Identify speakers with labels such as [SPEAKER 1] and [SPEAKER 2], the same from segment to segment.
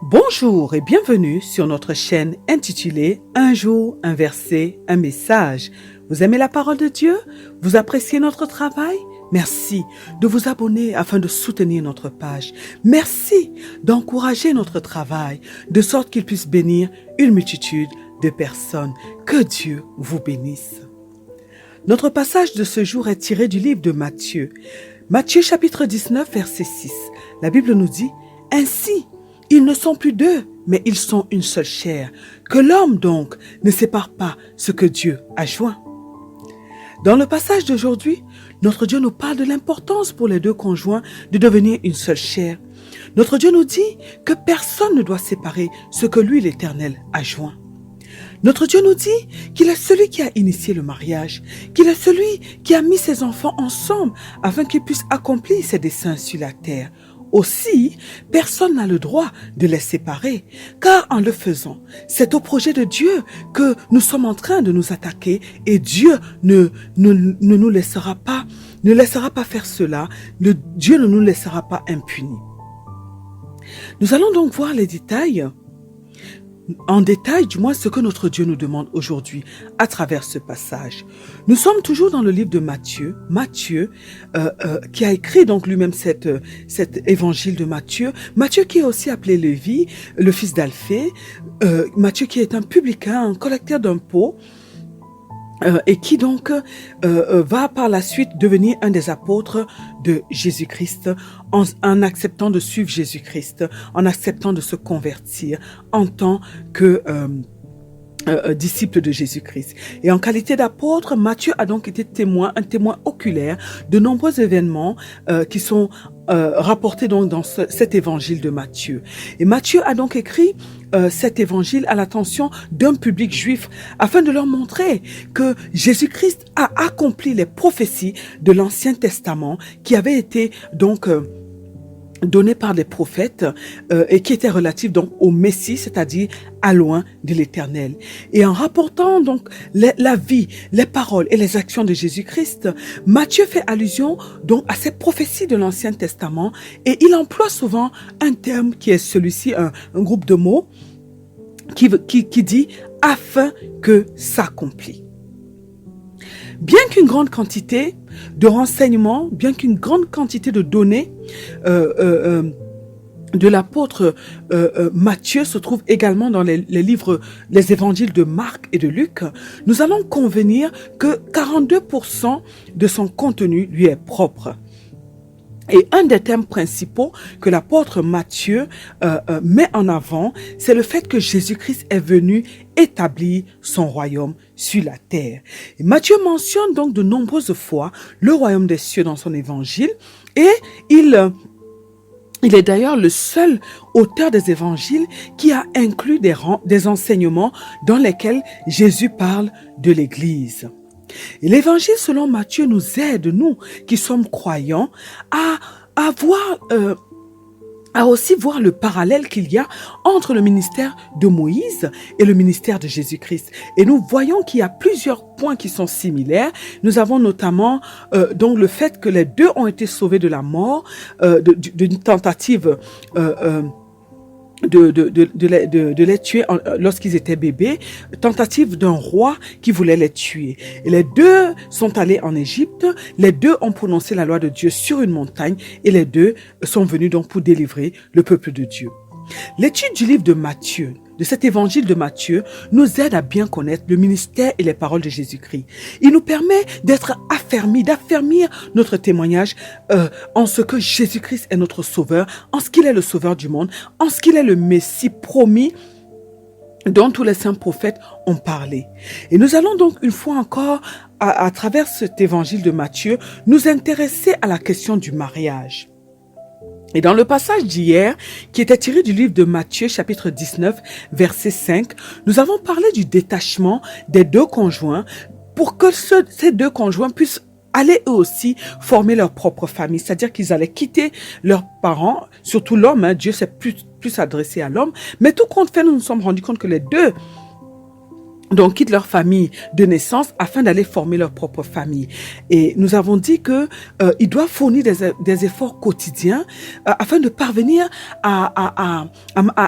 [SPEAKER 1] Bonjour et bienvenue sur notre chaîne intitulée Un jour, un verset, un message. Vous aimez la parole de Dieu? Vous appréciez notre travail? Merci de vous abonner afin de soutenir notre page. Merci d'encourager notre travail de sorte qu'il puisse bénir une multitude de personnes. Que Dieu vous bénisse. Notre passage de ce jour est tiré du livre de Matthieu. Matthieu chapitre 19 verset 6. La Bible nous dit « Ainsi, ils ne sont plus deux, mais ils sont une seule chair. Que l'homme donc ne sépare pas ce que Dieu a joint. » Dans le passage d'aujourd'hui, notre Dieu nous parle de l'importance pour les deux conjoints de devenir une seule chair. Notre Dieu nous dit que personne ne doit séparer ce que lui, l'Éternel, a joint. Notre Dieu nous dit qu'il est celui qui a initié le mariage, qu'il est celui qui a mis ses enfants ensemble afin qu'ils puissent accomplir ses desseins sur la terre. Aussi, personne n'a le droit de les séparer, car en le faisant, c'est au projet de Dieu que nous sommes en train de nous attaquer et Dieu ne nous laissera pas faire cela. Dieu ne nous laissera pas impunis. Nous allons donc voir les détails, en détail du moins ce que notre Dieu nous demande aujourd'hui à travers ce passage. Nous sommes toujours dans le livre de Matthieu, qui a écrit donc lui-même cet évangile de Matthieu. Matthieu qui est aussi appelé Lévi, le fils d'Alphée, Matthieu qui est un publicain, un collecteur d'impôts, et qui donc va par la suite devenir un des apôtres de Jésus-Christ en acceptant de suivre Jésus-Christ, en acceptant de se convertir en tant que disciple de Jésus-Christ. Et en qualité d'apôtre, Matthieu a donc été un témoin oculaire de nombreux événements qui sont rapportés donc dans cet évangile de Matthieu. Et Matthieu a donc écrit cet évangile à l'attention d'un public juif afin de leur montrer que Jésus-Christ a accompli les prophéties de l'Ancien Testament qui avaient été donc donné par des prophètes et qui étaient relatifs donc au Messie, c'est-à-dire à loin de l'Éternel. Et en rapportant donc la vie, les paroles et les actions de Jésus-Christ, Matthieu fait allusion donc à ces prophéties de l'Ancien Testament et il emploie souvent un terme qui est celui-ci, un groupe de mots qui dit « afin que s'accomplit ». Bien qu'une grande quantité de renseignements, bien qu'une grande quantité de données de l'apôtre Matthieu se trouve également dans les évangiles de Marc et de Luc, nous allons convenir que 42% de son contenu lui est propre. Et un des thèmes principaux que l'apôtre Matthieu met en avant, c'est le fait que Jésus-Christ est venu établir son royaume sur la terre. Et Matthieu mentionne donc de nombreuses fois le royaume des cieux dans son évangile et il est d'ailleurs le seul auteur des évangiles qui a inclus des enseignements dans lesquels Jésus parle de l'Église. Et l'évangile selon Matthieu nous aide, nous qui sommes croyants, à aussi voir le parallèle qu'il y a entre le ministère de Moïse et le ministère de Jésus-Christ. Et nous voyons qu'il y a plusieurs points qui sont similaires. Nous avons notamment donc le fait que les deux ont été sauvés de la mort, d'une tentative de les tuer lorsqu'ils étaient bébés, tentative d'un roi qui voulait les tuer. Et les deux sont allés en Égypte, les deux ont prononcé la loi de Dieu sur une montagne et les deux sont venus donc pour délivrer le peuple de Dieu. L'étude du livre de Matthieu, de cet évangile de Matthieu, nous aide à bien connaître le ministère et les paroles de Jésus-Christ. Il nous permet d'être d'affermir notre témoignage en ce que Jésus-Christ est notre sauveur, en ce qu'il est le sauveur du monde, en ce qu'il est le Messie promis dont tous les saints prophètes ont parlé. Et nous allons donc une fois encore, à travers cet évangile de Matthieu, nous intéresser à la question du mariage. Et dans le passage d'hier, qui était tiré du livre de Matthieu, chapitre 19, verset 5, nous avons parlé du détachement des deux conjoints pour que ces deux conjoints puissent aller eux aussi former leur propre famille. C'est-à-dire qu'ils allaient quitter leurs parents, surtout l'homme, Dieu s'est plus adressé à l'homme. Mais tout compte fait, nous nous sommes rendus compte que les deux Donc, quittent leur famille de naissance afin d'aller former leur propre famille. Et nous avons dit que ils doivent fournir des efforts quotidiens afin de parvenir à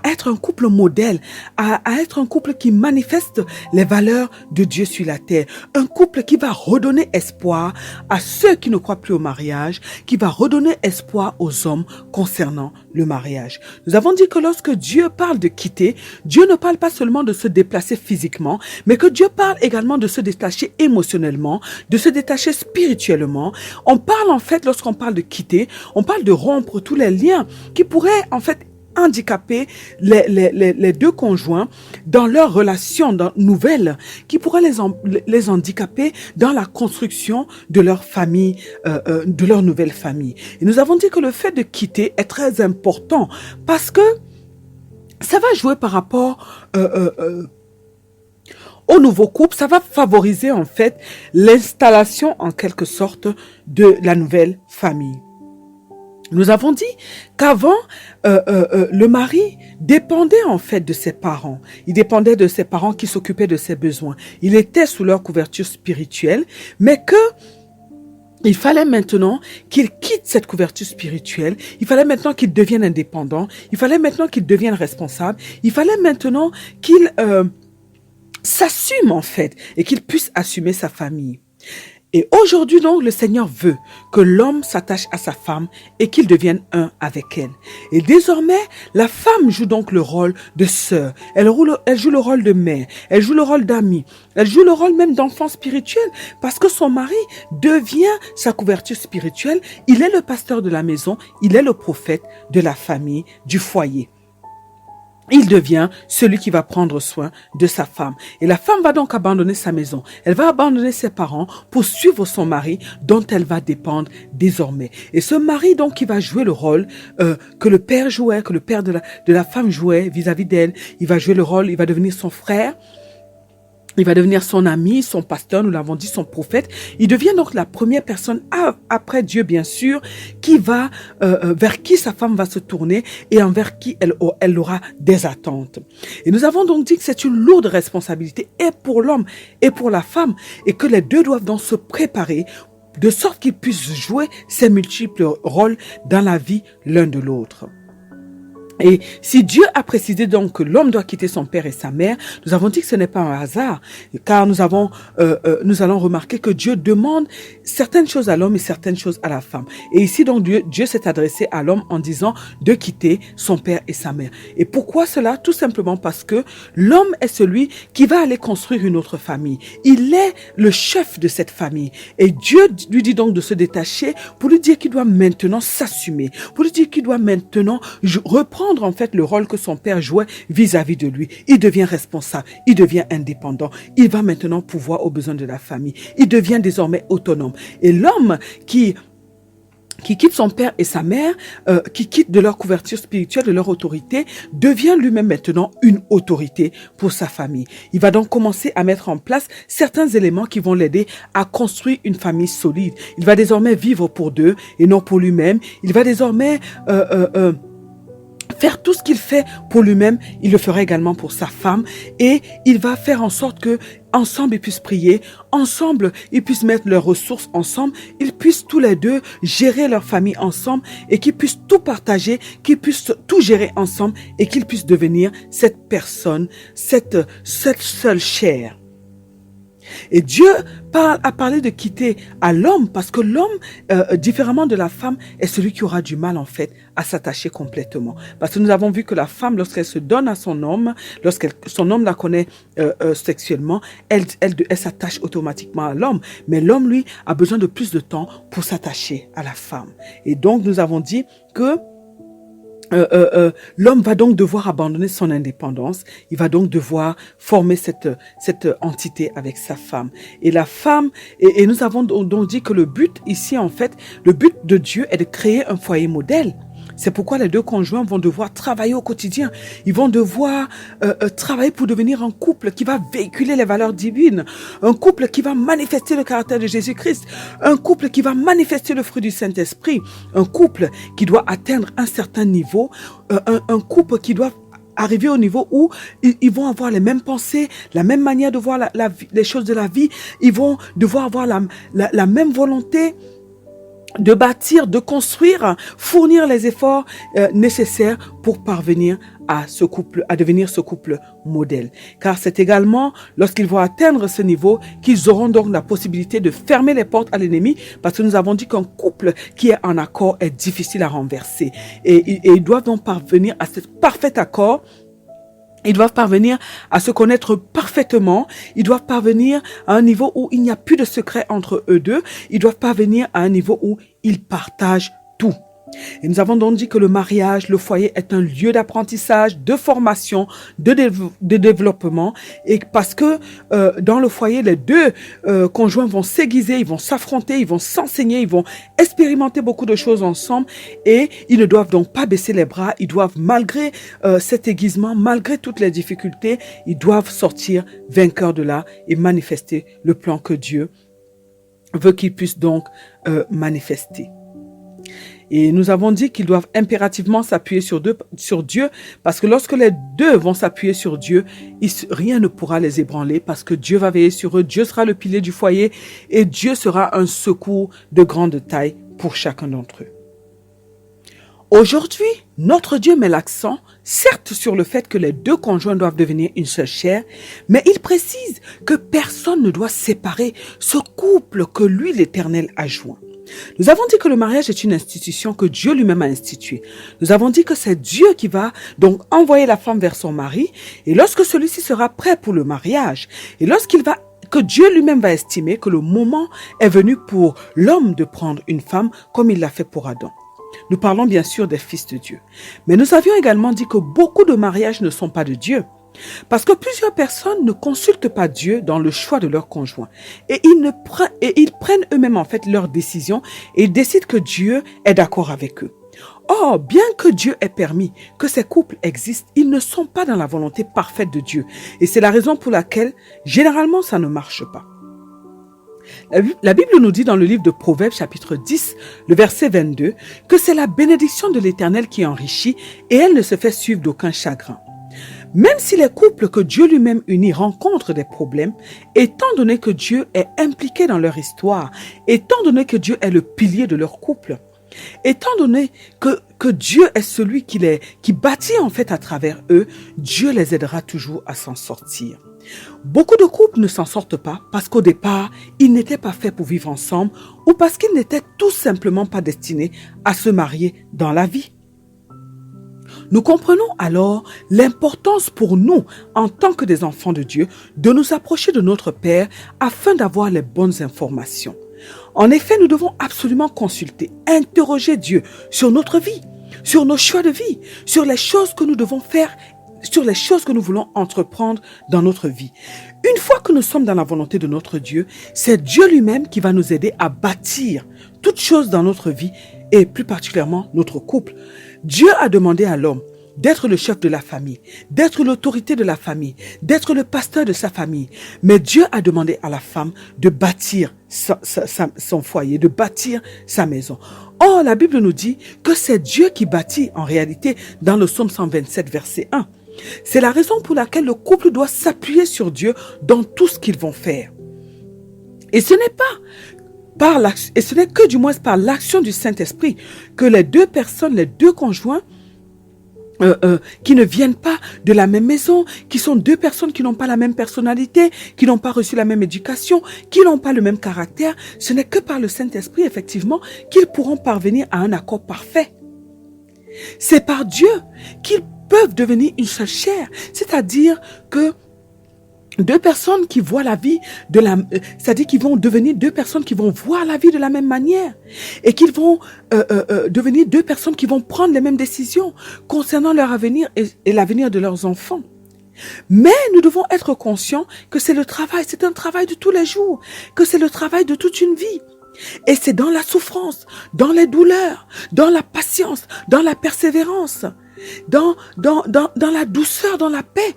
[SPEAKER 1] être un couple modèle, à être un couple qui manifeste les valeurs de Dieu sur la terre. Un couple qui va redonner espoir à ceux qui ne croient plus au mariage, qui va redonner espoir aux hommes concernant le mariage. Nous avons dit que lorsque Dieu parle de quitter, Dieu ne parle pas seulement de se déplacer physiquement, mais que Dieu parle également de se détacher émotionnellement, de se détacher spirituellement. On parle en fait, lorsqu'on parle de quitter, on parle de rompre tous les liens qui pourraient en fait handicaper les deux conjoints dans leur relation nouvelle, qui pourraient les handicaper dans la construction de leur famille, de leur nouvelle famille. Et nous avons dit que le fait de quitter est très important parce que ça va jouer par rapport au nouveau couple, ça va favoriser en fait l'installation en quelque sorte de la nouvelle famille. Nous avons dit qu'avant, le mari dépendait en fait de ses parents. Il dépendait de ses parents qui s'occupaient de ses besoins. Il était sous leur couverture spirituelle, mais que il fallait maintenant qu'il quitte cette couverture spirituelle. Il fallait maintenant qu'il devienne indépendant. Il fallait maintenant qu'il devienne responsable. Il fallait maintenant qu'il s'assume en fait et qu'il puisse assumer sa famille. Et aujourd'hui donc, le Seigneur veut que l'homme s'attache à sa femme et qu'il devienne un avec elle. Et désormais, la femme joue donc le rôle de sœur. Elle joue le rôle de mère. Elle joue le rôle d'amie. Elle joue le rôle même d'enfant spirituel parce que son mari devient sa couverture spirituelle. Il est le pasteur de la maison. Il est le prophète de la famille, du foyer. Il devient celui qui va prendre soin de sa femme. Et la femme va donc abandonner sa maison. Elle va abandonner ses parents pour suivre son mari dont elle va dépendre désormais. Et ce mari donc qui va jouer le rôle que le père jouait, que le père de la femme jouait vis-à-vis d'elle. Il va jouer le rôle, il va devenir son frère. Il va devenir son ami, son pasteur, nous l'avons dit, son prophète. Il devient donc la première personne, après Dieu bien sûr, qui va vers qui sa femme va se tourner et envers qui elle aura des attentes. Et nous avons donc dit que c'est une lourde responsabilité et pour l'homme et pour la femme et que les deux doivent donc se préparer de sorte qu'ils puissent jouer ces multiples rôles dans la vie l'un de l'autre. Et si Dieu a précisé donc que l'homme doit quitter son père et sa mère, nous avons dit que ce n'est pas un hasard, car nous allons remarquer que Dieu demande certaines choses à l'homme et certaines choses à la femme. Et ici donc Dieu s'est adressé à l'homme en disant de quitter son père et sa mère. Et pourquoi cela? Tout simplement parce que l'homme est celui qui va aller construire une autre famille. Il est le chef de cette famille. Et Dieu lui dit donc de se détacher pour lui dire qu'il doit maintenant s'assumer, pour lui dire qu'il doit maintenant reprendre en fait le rôle que son père jouait vis-à-vis de lui. Il devient responsable, il devient indépendant, il va maintenant pouvoir aux besoins de la famille, il devient désormais autonome. Et l'homme qui quitte son père et sa mère, qui quitte de leur couverture spirituelle, de leur autorité, devient lui-même maintenant une autorité pour sa famille. Il va donc commencer à mettre en place certains éléments qui vont l'aider à construire une famille solide. Il va désormais vivre pour deux et non pour lui-même. Il va désormais faire tout ce qu'il fait pour lui-même, il le fera également pour sa femme et il va faire en sorte que ensemble ils puissent prier, ensemble ils puissent mettre leurs ressources ensemble, ils puissent tous les deux gérer leur famille ensemble et qu'ils puissent tout partager, qu'ils puissent tout gérer ensemble et qu'ils puissent devenir cette personne, cette seule chair. Et Dieu a parlé de quitter à l'homme parce que l'homme, différemment de la femme, est celui qui aura du mal en fait à s'attacher complètement. Parce que nous avons vu que la femme, lorsqu'elle se donne à son homme, son homme la connaît sexuellement, elle s'attache automatiquement à l'homme. Mais l'homme, lui, a besoin de plus de temps pour s'attacher à la femme. Et donc, nous avons dit que l'homme va donc devoir abandonner son indépendance. Il va donc devoir former cette entité avec sa femme. Et la femme, et nous avons donc dit que le but ici, en fait, le but de Dieu est de créer un foyer modèle. C'est pourquoi les deux conjoints vont devoir travailler au quotidien. Ils vont devoir travailler pour devenir un couple qui va véhiculer les valeurs divines. Un couple qui va manifester le caractère de Jésus-Christ. Un couple qui va manifester le fruit du Saint-Esprit. Un couple qui doit atteindre un certain niveau. Un couple qui doit arriver au niveau où ils vont avoir les mêmes pensées, la même manière de voir les choses de la vie. Ils vont devoir avoir la même volonté de bâtir, de construire, fournir les efforts nécessaires pour parvenir à devenir ce couple modèle. Car c'est également lorsqu'ils vont atteindre ce niveau qu'ils auront donc la possibilité de fermer les portes à l'ennemi, parce que nous avons dit qu'un couple qui est en accord est difficile à renverser. Et ils doivent donc parvenir à ce parfait accord. Ils doivent parvenir à se connaître parfaitement. Ils doivent parvenir à un niveau où il n'y a plus de secret entre eux deux. Ils doivent parvenir à un niveau où ils partagent tout. Et nous avons donc dit que le mariage, le foyer est un lieu d'apprentissage, de formation, de développement. Et parce que dans le foyer, les deux conjoints vont s'aiguiser, ils vont s'affronter, ils vont s'enseigner, ils vont expérimenter beaucoup de choses ensemble. Et ils ne doivent donc pas baisser les bras. Ils doivent, malgré cet aiguisement, malgré toutes les difficultés, ils doivent sortir vainqueurs de là et manifester le plan que Dieu veut qu'ils puissent donc manifester. Et nous avons dit qu'ils doivent impérativement s'appuyer sur Dieu, parce que lorsque les deux vont s'appuyer sur Dieu, rien ne pourra les ébranler, parce que Dieu va veiller sur eux, Dieu sera le pilier du foyer et Dieu sera un secours de grande taille pour chacun d'entre eux. Aujourd'hui, notre Dieu met l'accent, certes, sur le fait que les deux conjoints doivent devenir une seule chair, mais il précise que personne ne doit séparer ce couple que lui, l'Éternel, a joint. Nous avons dit que le mariage est une institution que Dieu lui-même a instituée. Nous avons dit que c'est Dieu qui va donc envoyer la femme vers son mari, et lorsque celui-ci sera prêt pour le mariage, et que Dieu lui-même va estimer que le moment est venu pour l'homme de prendre une femme comme il l'a fait pour Adam. Nous parlons bien sûr des fils de Dieu. Mais nous avions également dit que beaucoup de mariages ne sont pas de Dieu. Parce que plusieurs personnes ne consultent pas Dieu dans le choix de leur conjoint. Et ils prennent eux-mêmes en fait leurs décisions et ils décident que Dieu est d'accord avec eux. Or, bien que Dieu ait permis que ces couples existent, ils ne sont pas dans la volonté parfaite de Dieu. Et c'est la raison pour laquelle, généralement, ça ne marche pas. La Bible nous dit dans le livre de Proverbes, chapitre 10, le verset 22, que c'est la bénédiction de l'Éternel qui enrichit et elle ne se fait suivre d'aucun chagrin. Même si les couples que Dieu lui-même unit rencontrent des problèmes, étant donné que Dieu est impliqué dans leur histoire, étant donné que Dieu est le pilier de leur couple, étant donné que Dieu est celui qui bâtit en fait à travers eux, Dieu les aidera toujours à s'en sortir. Beaucoup de couples ne s'en sortent pas parce qu'au départ, ils n'étaient pas faits pour vivre ensemble ou parce qu'ils n'étaient tout simplement pas destinés à se marier dans la vie. Nous comprenons alors l'importance pour nous, en tant que des enfants de Dieu, de nous approcher de notre Père afin d'avoir les bonnes informations. En effet, nous devons absolument consulter, interroger Dieu sur notre vie, sur nos choix de vie, sur les choses que nous devons faire, sur les choses que nous voulons entreprendre dans notre vie. Une fois que nous sommes dans la volonté de notre Dieu, c'est Dieu lui-même qui va nous aider à bâtir toutes choses dans notre vie et plus particulièrement notre couple. Dieu a demandé à l'homme d'être le chef de la famille, d'être l'autorité de la famille, d'être le pasteur de sa famille. Mais Dieu a demandé à la femme de bâtir son foyer, de bâtir sa maison. Or, la Bible nous dit que c'est Dieu qui bâtit en réalité dans le psaume 127, verset 1. C'est la raison pour laquelle le couple doit s'appuyer sur Dieu dans tout ce qu'ils vont faire. Et ce n'est que du moins par l'action du Saint-Esprit que les deux personnes, les deux conjoints, qui ne viennent pas de la même maison, qui sont deux personnes qui n'ont pas la même personnalité, qui n'ont pas reçu la même éducation, qui n'ont pas le même caractère, ce n'est que par le Saint-Esprit, effectivement, qu'ils pourront parvenir à un accord parfait. C'est par Dieu qu'ils peuvent devenir une seule chair, c'est-à-dire que deux personnes qui voient la vie c'est-à-dire qu'ils vont devenir deux personnes qui vont voir la vie de la même manière et qu'ils vont devenir deux personnes qui vont prendre les mêmes décisions concernant leur avenir et l'avenir de leurs enfants. Mais nous devons être conscients que c'est un travail de tous les jours, que c'est le travail de toute une vie. Et c'est dans la souffrance, dans les douleurs, dans la patience, dans la persévérance, dans la douceur, dans la paix,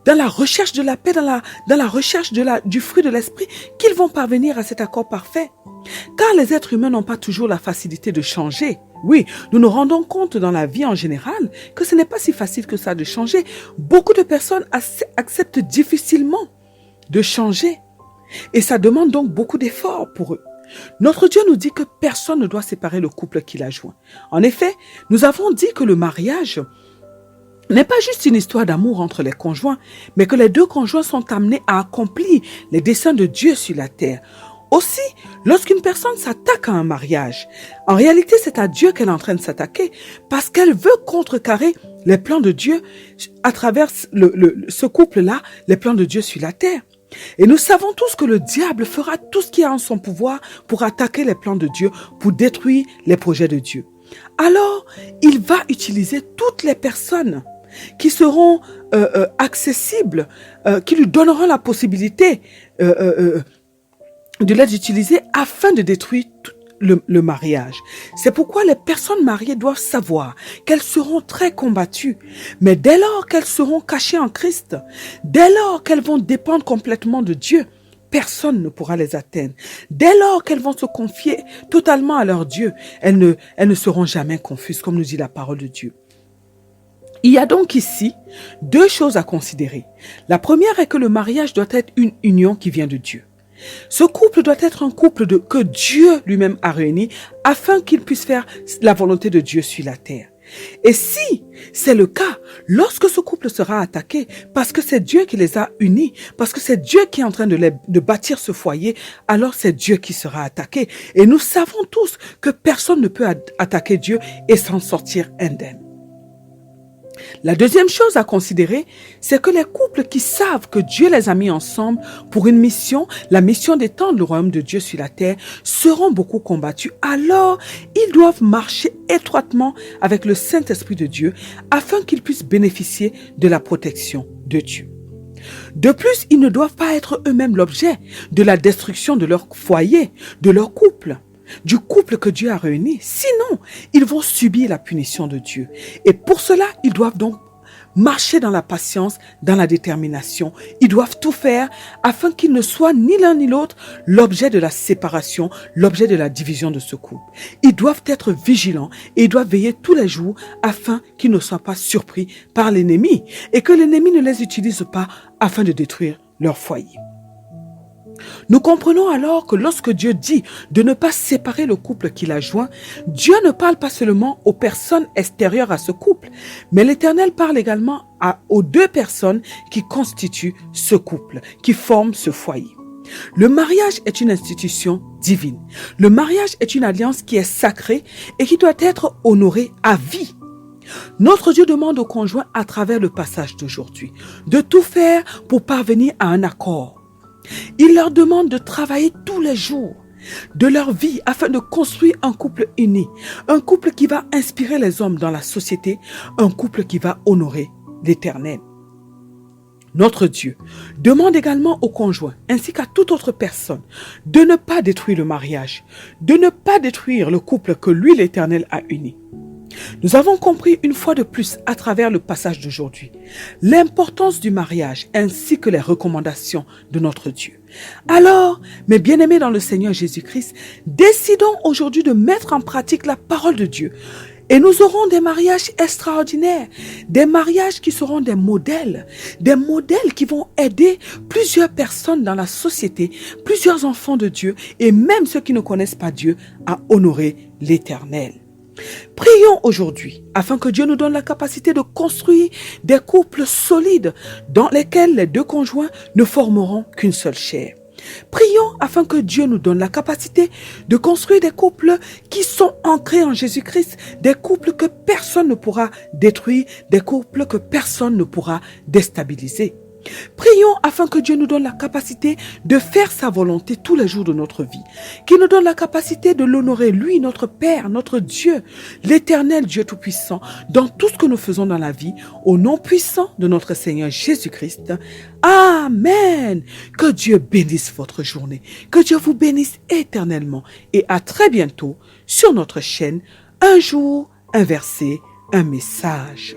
[SPEAKER 1] dans la recherche de la paix, dans la recherche du fruit de l'esprit, qu'ils vont parvenir à cet accord parfait. Car les êtres humains n'ont pas toujours la facilité de changer. Oui, nous nous rendons compte dans la vie en général que ce n'est pas si facile que ça de changer. Beaucoup de personnes acceptent difficilement de changer. Et ça demande donc beaucoup d'efforts pour eux. Notre Dieu nous dit que personne ne doit séparer le couple qu'il a joint. En effet, nous avons dit que le mariage n'est pas juste une histoire d'amour entre les conjoints, mais que les deux conjoints sont amenés à accomplir les desseins de Dieu sur la terre. Aussi, lorsqu'une personne s'attaque à un mariage, en réalité, c'est à Dieu qu'elle est en train de s'attaquer parce qu'elle veut contrecarrer les plans de Dieu à travers ce couple-là, les plans de Dieu sur la terre. Et nous savons tous que le diable fera tout ce qui est en son pouvoir pour attaquer les plans de Dieu, pour détruire les projets de Dieu. Alors, il va utiliser toutes les personnes qui seront accessibles, qui lui donneront la possibilité de les utiliser afin de détruire le mariage. C'est pourquoi les personnes mariées doivent savoir qu'elles seront très combattues. Mais dès lors qu'elles seront cachées en Christ, dès lors qu'elles vont dépendre complètement de Dieu, personne ne pourra les atteindre. Dès lors qu'elles vont se confier totalement à leur Dieu, elles ne seront jamais confuses, comme nous dit la parole de Dieu. Il y a donc ici deux choses à considérer. La première est que le mariage doit être une union qui vient de Dieu. Ce couple doit être un couple que Dieu lui-même a réuni afin qu'il puisse faire la volonté de Dieu sur la terre. Et si c'est le cas, lorsque ce couple sera attaqué, parce que c'est Dieu qui les a unis, parce que c'est Dieu qui est en train de bâtir ce foyer, alors c'est Dieu qui sera attaqué. Et nous savons tous que personne ne peut attaquer Dieu et s'en sortir indemne. La deuxième chose à considérer, c'est que les couples qui savent que Dieu les a mis ensemble pour une mission, la mission d'étendre le royaume de Dieu sur la terre, seront beaucoup combattus. Alors, ils doivent marcher étroitement avec le Saint-Esprit de Dieu afin qu'ils puissent bénéficier de la protection de Dieu. De plus, ils ne doivent pas être eux-mêmes l'objet de la destruction de leur foyer, de leur couple, du couple que Dieu a réuni. Sinon, ils vont subir la punition de Dieu. Et pour cela, ils doivent donc marcher dans la patience, dans la détermination. Ils doivent tout faire afin qu'ils ne soient ni l'un ni l'autre l'objet de la séparation, l'objet de la division de ce couple. Ils doivent être vigilants et ils doivent veiller tous les jours afin qu'ils ne soient pas surpris par l'ennemi et que l'ennemi ne les utilise pas afin de détruire leur foyer. Nous comprenons alors que lorsque Dieu dit de ne pas séparer le couple qu'il a joint, Dieu ne parle pas seulement aux personnes extérieures à ce couple, mais l'Éternel parle également aux deux personnes qui constituent ce couple, qui forment ce foyer. Le mariage est une institution divine. Le mariage est une alliance qui est sacrée et qui doit être honorée à vie. Notre Dieu demande aux conjoints à travers le passage d'aujourd'hui de tout faire pour parvenir à un accord. Il leur demande de travailler tous les jours de leur vie afin de construire un couple uni, un couple qui va inspirer les hommes dans la société, un couple qui va honorer l'Éternel. Notre Dieu demande également aux conjoints ainsi qu'à toute autre personne de ne pas détruire le mariage, de ne pas détruire le couple que lui, l'Éternel, a uni. Nous avons compris une fois de plus à travers le passage d'aujourd'hui l'importance du mariage ainsi que les recommandations de notre Dieu. Alors, mes bien-aimés dans le Seigneur Jésus-Christ, décidons aujourd'hui de mettre en pratique la parole de Dieu et nous aurons des mariages extraordinaires, des mariages qui seront des modèles qui vont aider plusieurs personnes dans la société, plusieurs enfants de Dieu et même ceux qui ne connaissent pas Dieu à honorer l'Éternel. Prions aujourd'hui afin que Dieu nous donne la capacité de construire des couples solides dans lesquels les deux conjoints ne formeront qu'une seule chair. Prions afin que Dieu nous donne la capacité de construire des couples qui sont ancrés en Jésus-Christ, des couples que personne ne pourra détruire, des couples que personne ne pourra déstabiliser. Prions afin que Dieu nous donne la capacité de faire sa volonté tous les jours de notre vie, qu'il nous donne la capacité de l'honorer, lui, notre Père, notre Dieu, l'Éternel Dieu Tout-Puissant, dans tout ce que nous faisons dans la vie, au nom puissant de notre Seigneur Jésus-Christ. Amen. Que Dieu bénisse votre journée, que Dieu vous bénisse éternellement et à très bientôt sur notre chaîne, un jour, un verset, un message.